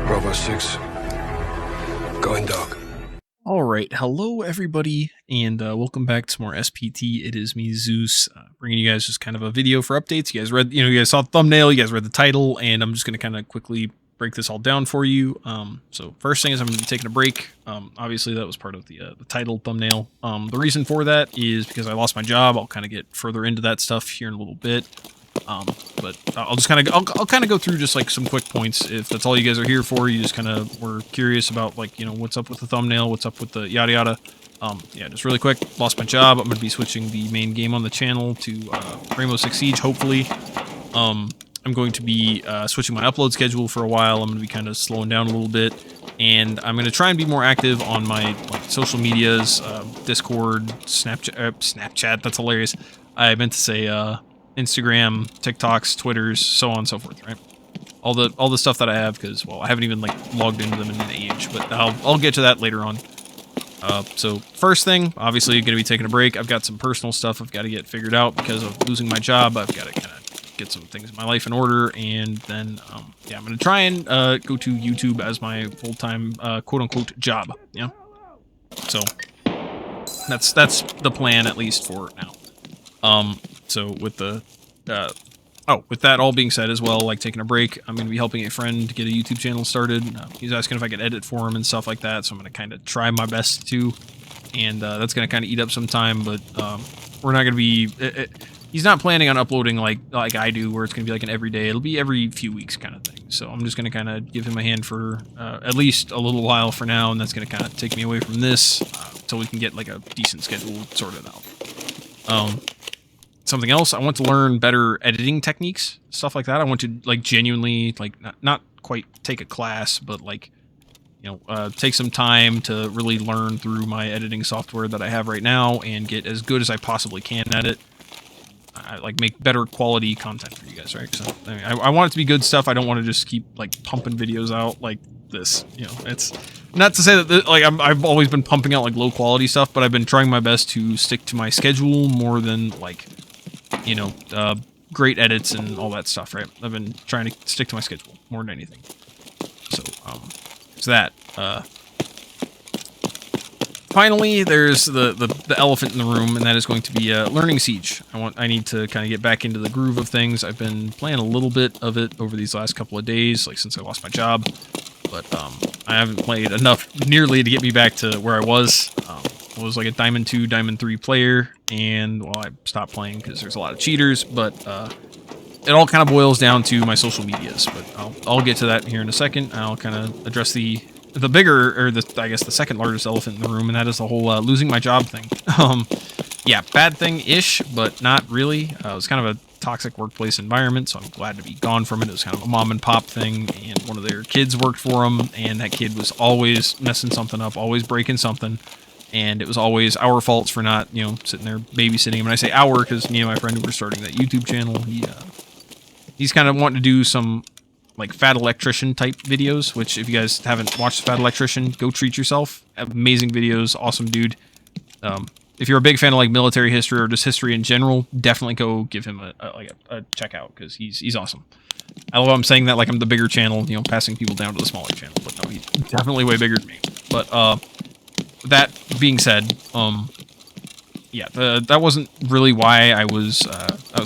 Bravo 6. Going dark. Alright, hello everybody, and welcome back to more SPT. It is me, Zeus, bringing you guys just kind of a video for updates. You guys read, you guys saw the thumbnail, you guys read the title, and I'm just going to kind of quickly break this all down for you. So first thing is I'm going to be taking a break. Obviously that was part of the title thumbnail. The reason for that is because I lost my job. I'll kind of get further into that stuff here in a little bit. But I'll just kind of, I'll kind of go through just like some quick points. If that's all you guys are here for, you just kind of were curious about like, what's up with the thumbnail, what's up with the yada yada. Yeah, just really quick, lost my job. I'm going to be switching the main game on the channel to Rainbow Six Siege, hopefully. I'm going to be switching my upload schedule for a while. I'm going to be kind of slowing down a little bit. And I'm going to try and be more active on my social medias, Discord, Snapchat, that's hilarious. I meant to say Instagram, TikToks, Twitters, so on and so forth, right? All the stuff that I have, because, well, I haven't even, logged into them in an age, but I'll get to that later on. So, first thing, obviously, going to be taking a break. I've got some personal stuff I've got to get figured out because of losing my job. I've got to kind of get some things in my life in order, and then, yeah, I'm going to try and go to YouTube as my full-time, quote-unquote, job, yeah? So, that's the plan, at least for now. So with the, with that all being said as well, taking a break, I'm going to be helping a friend get a YouTube channel started. He's asking if I could edit for him and stuff like that, so I'm going to kind of try my best to, and that's going to kind of eat up some time, but we're not going to be, he's not planning on uploading like I do, where it's going to be an everyday, it'll be every few weeks kind of thing. So I'm just going to kind of give him a hand for at least a little while for now, and that's going to kind of take me away from this until we can get a decent schedule sorted out. Something else, I want to learn better editing techniques, stuff like that. I want to genuinely not quite take a class, but take some time to really learn through my editing software that I have right now and get as good as I possibly can at it. Make better quality content for you guys, right? So I want it to be good stuff. I don't want to just keep pumping videos out like this. It's not to say that I've always been pumping out low quality stuff, but I've been trying my best to stick to my schedule more than great edits and all that stuff, right? I've been trying to stick to my schedule more than anything. So, so that. Finally, there's the elephant in the room, and that is going to be learning Siege. I need to kind of get back into the groove of things. I've been playing a little bit of it over these last couple of days, since I lost my job, but I haven't played enough nearly to get me back to where I was. I was a Diamond 2, Diamond 3 player, and, well, I stopped playing because there's a lot of cheaters, but it all kind of boils down to my social medias, but I'll get to that here in a second. I'll kind of address the bigger, or I guess the second largest elephant in the room, and that is the whole losing my job thing. Yeah, bad thing-ish, but not really. It was kind of a toxic workplace environment, so I'm glad to be gone from it. It was kind of a mom-and-pop thing, and one of their kids worked for them, and that kid was always messing something up, always breaking something. And it was always our faults for not, sitting there babysitting him. And I say our because me and my friend who were starting that YouTube channel, he's kind of wanting to do some, Fat Electrician type videos, which if you guys haven't watched Fat Electrician, go treat yourself. Amazing videos, awesome dude. If you're a big fan of, military history or just history in general, definitely go give him a check out, because he's awesome. I love how I'm saying that like I'm the bigger channel, passing people down to the smaller channel. But no, he's definitely way bigger than me. But, that being said, yeah, that wasn't really why I was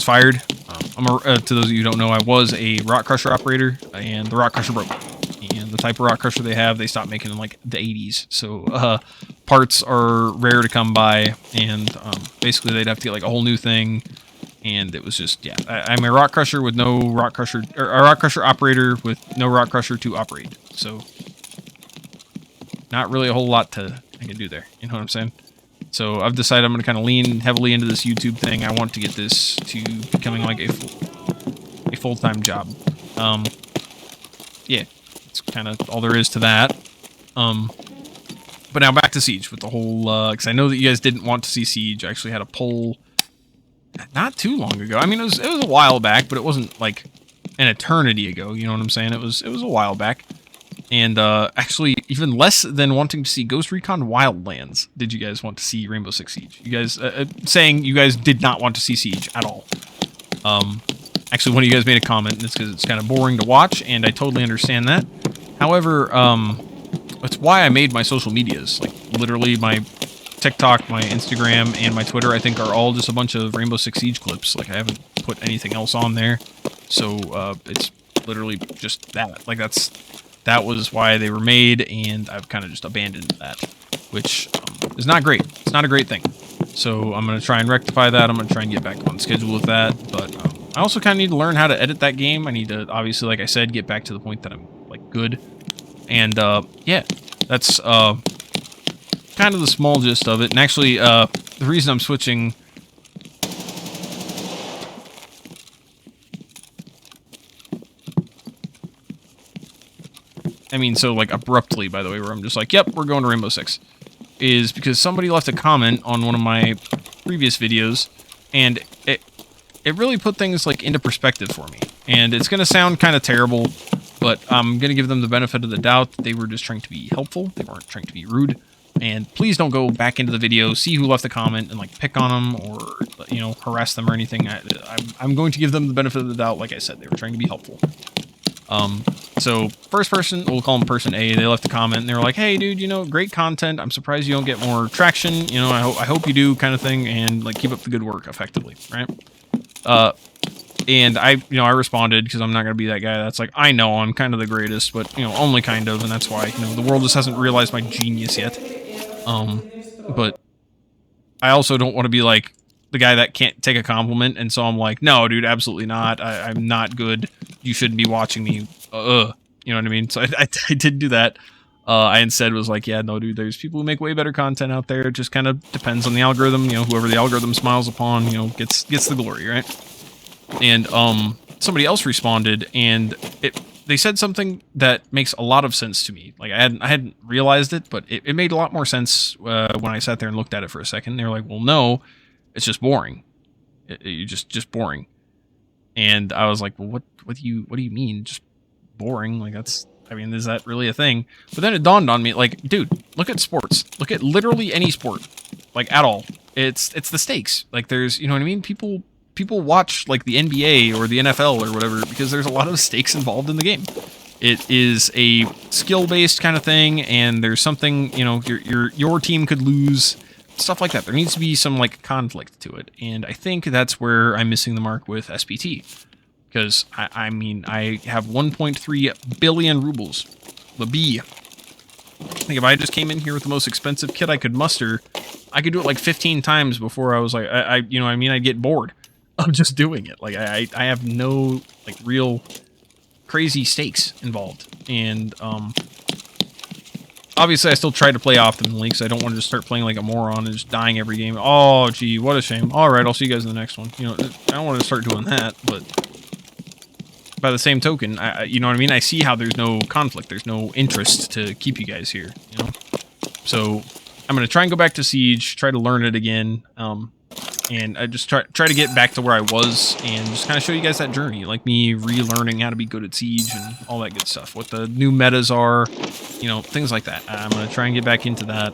fired. To those of you who don't know, I was a rock crusher operator, and the rock crusher broke. And the type of rock crusher they have, they stopped making in the 80s. So parts are rare to come by, and basically they'd have to get a whole new thing. And it was just, yeah, I'm a rock crusher with no rock crusher, or a rock crusher operator with no rock crusher to operate. So not really a whole lot I can do there. You know what I'm saying? So I've decided I'm going to kind of lean heavily into this YouTube thing. I want to get this to becoming a full-time job. Yeah, it's kind of all there is to that. But now back to Siege with the whole, because I know that you guys didn't want to see Siege. I actually had a poll not too long ago. I mean, it was a while back, but it wasn't an eternity ago. You know what I'm saying? It was a while back. And actually, even less than wanting to see Ghost Recon Wildlands, did you guys want to see Rainbow Six Siege? You guys saying you guys did not want to see Siege at all. Actually, one of you guys made a comment, and it's because it's kind of boring to watch, and I totally understand that. However, that's why I made my social medias. Like, literally, my TikTok, my Instagram, and my Twitter, I think, are all just a bunch of Rainbow Six Siege clips. Like, I haven't put anything else on there. So, it's literally just that. Like, that was why they were made, and I've kind of just abandoned that, which is not great. It's not a great thing. So I'm going to try and rectify that. I'm going to try and get back on schedule with that. But I also kind of need to learn how to edit that game. I need to, obviously, like I said, get back to the point that I'm, like, good. And, yeah, that's kind of the small gist of it. And actually, the reason I'm switching... I mean, so, like, abruptly, by the way, where I'm just like, yep, we're going to Rainbow Six, is because somebody left a comment on one of my previous videos, and it really put things, like, into perspective for me. And it's going to sound kind of terrible, but I'm going to give them the benefit of the doubt that they were just trying to be helpful. They weren't trying to be rude. And please don't go back into the video, see who left the comment, and, like, pick on them or, you know, harass them or anything. I'm going to give them the benefit of the doubt. Like I said, they were trying to be helpful. So first person, we'll call them person A, they left a comment and they were like, hey dude, you know, great content. I'm surprised you don't get more traction. You know, I hope you do, kind of thing. And like, keep up the good work effectively. Right. And I responded, because I'm not going to be that guy that's like, I know I'm kind of the greatest, but you know, only kind of. And that's why, you know, the world just hasn't realized my genius yet. But I also don't want to be like the guy that can't take a compliment. And so I'm like, no, dude, absolutely not. I'm not good. You shouldn't be watching me. You know what I mean? So I did do that. I instead was like, yeah, no, dude, there's people who make way better content out there. It just kind of depends on the algorithm. You know, whoever the algorithm smiles upon, you know, gets the glory, right? And somebody else responded, and they said something that makes a lot of sense to me. Like, I hadn't realized it, but it made a lot more sense when I sat there and looked at it for a second. They were like, well, no, it's just boring. You're just boring. And I was like, well, what do you mean, just boring? Like, is that really a thing? But then it dawned on me, like, dude, look at sports. Look at literally any sport, like, at all. It's the stakes. Like, there's, you know what I mean? People watch, like, the NBA or the NFL or whatever because there's a lot of stakes involved in the game. It is a skill-based kind of thing, and there's something, you know, your team could lose, stuff like that. There needs to be some, like, conflict to it, and I think that's where I'm missing the mark with SPT. Because, I mean, I have 1.3 billion rubles. The B. I think if I just came in here with the most expensive kit I could muster, I could do it like 15 times before I was like, you know what I mean? I'd get bored of just doing it. Like, I have no, like, real crazy stakes involved. And, obviously I still try to play optimally, because I don't want to just start playing like a moron and just dying every game. Oh, gee, what a shame. Alright, I'll see you guys in the next one. You know, I don't want to start doing that, but by the same token, you know what I mean? I see how there's no conflict, there's no interest to keep you guys here, you know? So, I'm going to try and go back to Siege, try to learn it again, and I just try to get back to where I was, and just kind of show you guys that journey, like me relearning how to be good at Siege and all that good stuff, what the new metas are, you know, things like that. I'm going to try and get back into that,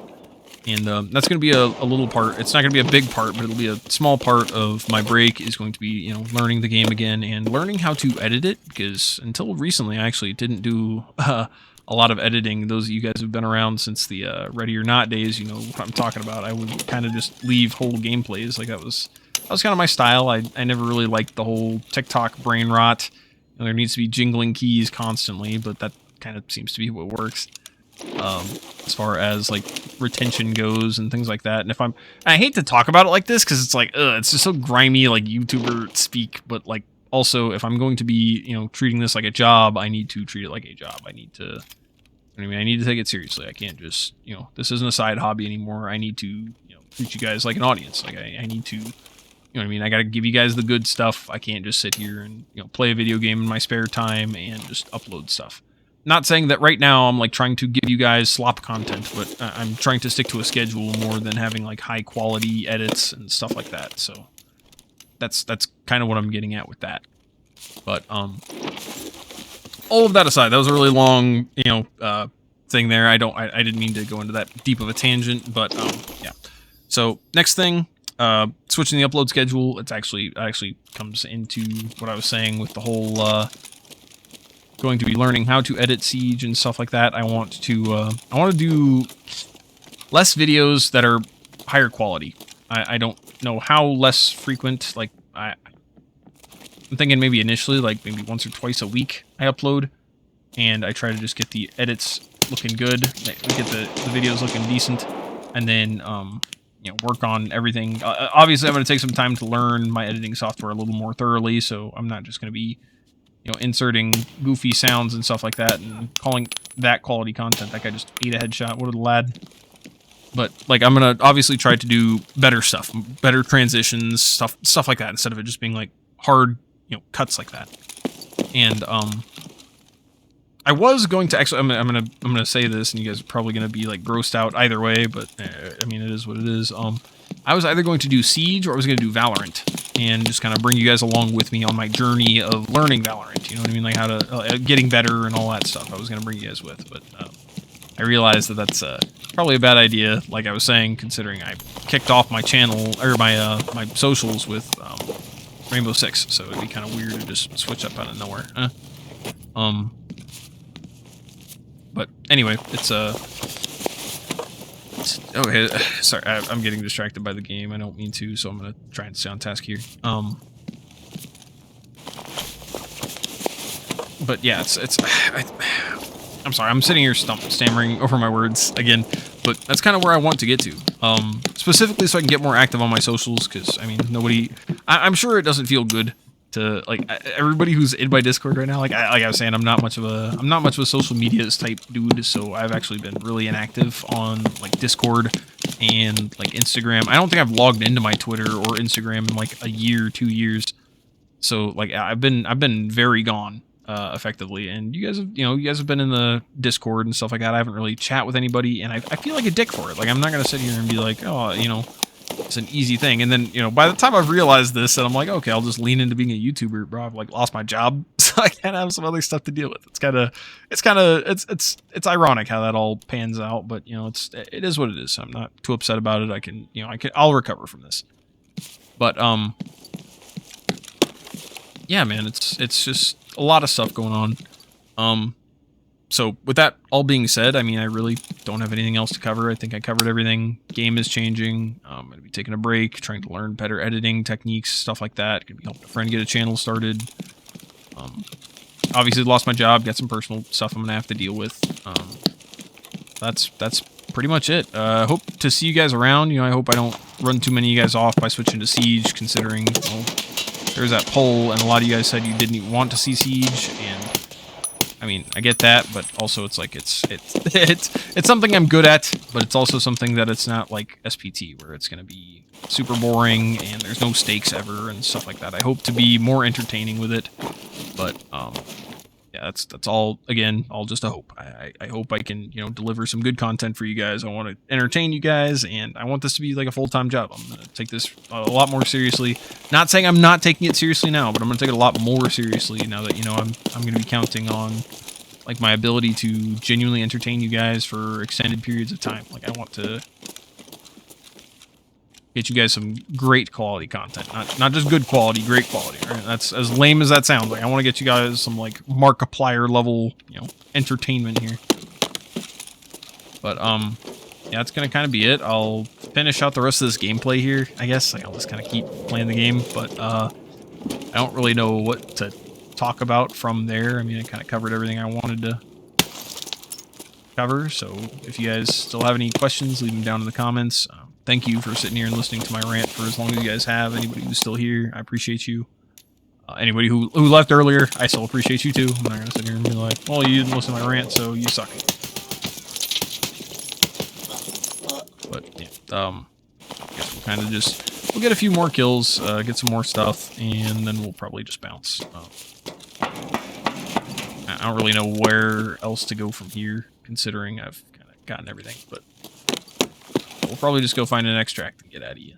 and that's going to be a little part. It's not going to be a big part, but it'll be a small part of my break is going to be, you know, learning the game again and learning how to edit it, because until recently I actually didn't do a lot of editing. Those of you guys who've been around since the Ready or Not days, you know what I'm talking about. I would kind of just leave whole gameplays. Like, that was kind of my style. I never really liked the whole TikTok brain rot. You know, there needs to be jingling keys constantly, but that kind of seems to be what works. As far as, like, retention goes and things like that. And I hate to talk about it like this, because it's like, it's just so grimy, like, YouTuber speak, but, like, also, if I'm going to be, you know, treating this like a job, I need to treat it like a job. I need to take it seriously. I can't just, you know, this isn't a side hobby anymore. I need to, you know, treat you guys like an audience. Like, I need to, you know what I mean? I gotta give you guys the good stuff. I can't just sit here and, you know, play a video game in my spare time and just upload stuff. Not saying that right now I'm, like, trying to give you guys slop content, but I'm trying to stick to a schedule more than having, like, high quality edits and stuff like that. So that's kind of what I'm getting at with that. But all of that aside, that was a really long, you know, thing there. I didn't mean to go into that deep of a tangent, but yeah. So next thing, switching the upload schedule, it actually comes into what I was saying with the whole going to be learning how to edit Siege and stuff like that. I want to do less videos that are higher quality. I don't know how less frequent. Like I'm thinking maybe initially like maybe once or twice a week I upload, and I try to just get the edits looking good, we get the videos looking decent, and then you know, work on everything. Obviously, I'm going to take some time to learn my editing software a little more thoroughly, so I'm not just going to be, you know, inserting goofy sounds and stuff like that and calling that quality content. That guy just ate a headshot. What a lad. But, like, I'm going to obviously try to do better stuff, better transitions, stuff like that, instead of it just being, like, hard, you know, cuts like that. And, I was going to actually, I'm gonna say this, and you guys are probably gonna be like grossed out either way, but I mean, it is what it is. I was either going to do Siege or I was gonna do Valorant, and just kind of bring you guys along with me on my journey of learning Valorant. You know what I mean? Like how to getting better and all that stuff. I was gonna bring you guys with, but I realized that that's probably a bad idea. Like I was saying, considering I kicked off my channel or my my socials with Rainbow Six, so it'd be kind of weird to just switch up out of nowhere. But anyway, it's okay. Sorry, I'm getting distracted by the game. I don't mean to, so I'm gonna try and stay on task here. But yeah, I'm sorry, I'm sitting here stammering over my words again, but that's kind of where I want to get to. Specifically so I can get more active on my socials, because I mean, I'm sure it doesn't feel good to like everybody who's in my Discord right now. Like I was saying, I'm not much of a social media type dude, so I've actually been really inactive on like Discord and like Instagram. I don't think I've logged into my Twitter or Instagram in like a year, 2 years. So like I've been very gone effectively. And you guys have been in the Discord and stuff like that. I haven't really chat with anybody, and I feel like a dick for it. Like I'm not gonna sit here and be like, oh, you know, it's an easy thing. And then, you know, by the time I've realized this, and I'm like, okay, I'll just lean into being a YouTuber, bro. I've like lost my job, so I can't have some other stuff to deal with. It's ironic how that all pans out, but you know, it is what it is. So I'm not too upset about it. I'll recover from this. But yeah, man, it's just a lot of stuff going on. So with that all being said, I mean, I really don't have anything else to cover. I think I covered everything. Game is changing. I'm going to be taking a break, trying to learn better editing techniques, stuff like that. Going to be helping a friend get a channel started. Obviously lost my job, got some personal stuff I'm going to have to deal with. That's pretty much it. Hope to see you guys around. You know, I hope I don't run too many of you guys off by switching to Siege, considering, well, there's that poll, and a lot of you guys said you didn't want to see Siege, and I mean, I get that, but also it's like it's something I'm good at, but it's also something that it's not like SPT, where it's going to be super boring and there's no stakes ever and stuff like that. I hope to be more entertaining with it, but yeah, that's all, again, all just a hope. I hope I can, you know, deliver some good content for you guys. I want to entertain you guys, and I want this to be like a full-time job. I'm going to take this a lot more seriously. Not saying I'm not taking it seriously now, but I'm going to take it a lot more seriously now that, you know, I'm going to be counting on like my ability to genuinely entertain you guys for extended periods of time. Like I want to get you guys some great quality content, not just good quality, great quality. Right? That's as lame as that sounds. Like I want to get you guys some like Markiplier level, you know, entertainment here. But yeah, it's gonna kind of be it. I'll finish out the rest of this gameplay here, I guess. Like I'll just kind of keep playing the game, but I don't really know what to talk about from there. I mean, I kind of covered everything I wanted to cover. So if you guys still have any questions, leave them down in the comments. Thank you for sitting here and listening to my rant for as long as you guys have. Anybody who's still here, I appreciate you. Anybody who left earlier, I still appreciate you too. I'm not gonna sit here and be like, well, you didn't listen to my rant, so you suck. But yeah, I guess we'll kind of we'll get a few more kills, get some more stuff, and then we'll probably just bounce. I don't really know where else to go from here, considering I've kind of gotten everything, but we'll probably just go find an extract and get out of you.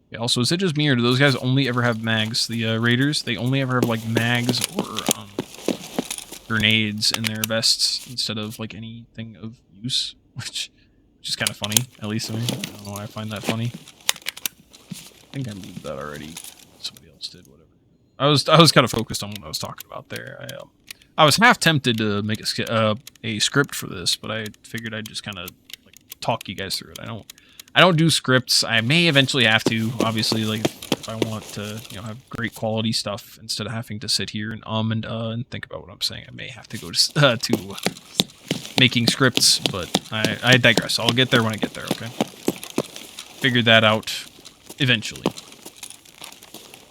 Yeah, also, is it just me, or do those guys only ever have mags? The Raiders, they only ever have, like, mags or grenades in their vests instead of like anything of use, which is kind of funny, at least to me. I don't know why I find that funny. I think I moved that already. Somebody else did, whatever. I was kind of focused on what I was talking about there. I was half tempted to make a script for this, but I figured I'd just kind of like talk you guys through it. I don't do scripts. I may eventually have to, obviously, like if I want to, have great quality stuff instead of having to sit here and and think about what I'm saying. I may have to go to making scripts, but I digress. I'll get there when I get there. Okay. Figure that out eventually.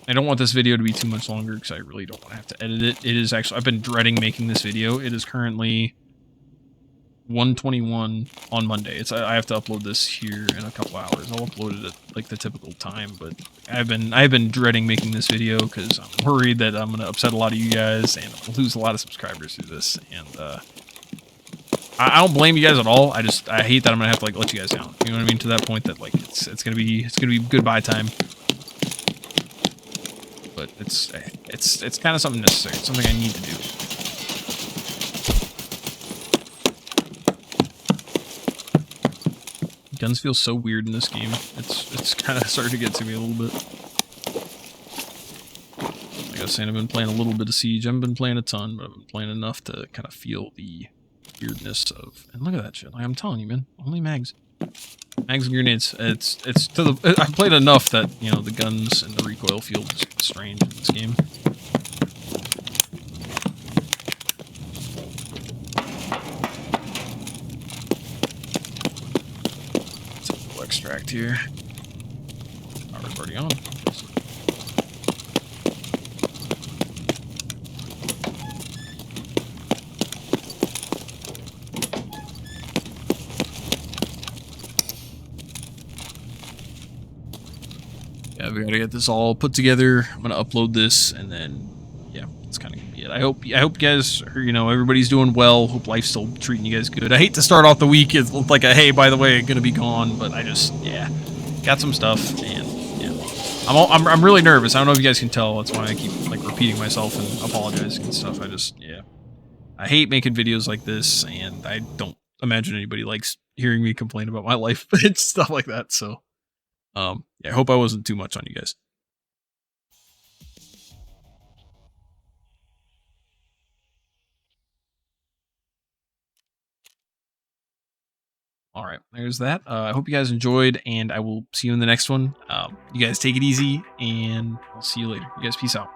I don't want this video to be too much longer because I really don't want to have to edit it. It is actually, I've been dreading making this video. It is currently 1:21 on Monday. I have to upload this here in a couple hours. I'll upload it at like the typical time, but I've been dreading making this video because I'm worried that I'm gonna upset a lot of you guys and I'll lose a lot of subscribers through this. And I don't blame you guys at all. I hate that I'm gonna have to like let you guys down. You know what I mean? To that point that like it's gonna be goodbye time. But it's kind of something necessary. It's something I need to do. Guns feel so weird in this game. It's kind of starting to get to me a little bit. Like I was saying, I've been playing a little bit of Siege. I haven't been playing a ton, but I've been playing enough to kind of feel the weirdness of. And look at that shit. Like I'm telling you, man, only mags. Mags and grenades. It's to the. I've played enough that the guns and the recoil feel strange in this game. We'll extract here. Power's already on. Yeah, we gotta get this all put together. I'm gonna upload this, and then yeah, that's kind of gonna be it. I hope you guys are, everybody's doing well. Hope life's still treating you guys good. I hate to start off the week as like a hey, by the way, gonna be gone, but I just got some stuff, and I'm really nervous. I don't know if you guys can tell. That's why I keep like repeating myself and apologizing and stuff. I hate making videos like this, and I don't imagine anybody likes hearing me complain about my life and stuff like that. So. I hope I wasn't too much on you guys. All right, there's that. I hope you guys enjoyed, and I will see you in the next one. You guys take it easy, and I'll see you later. You guys peace out.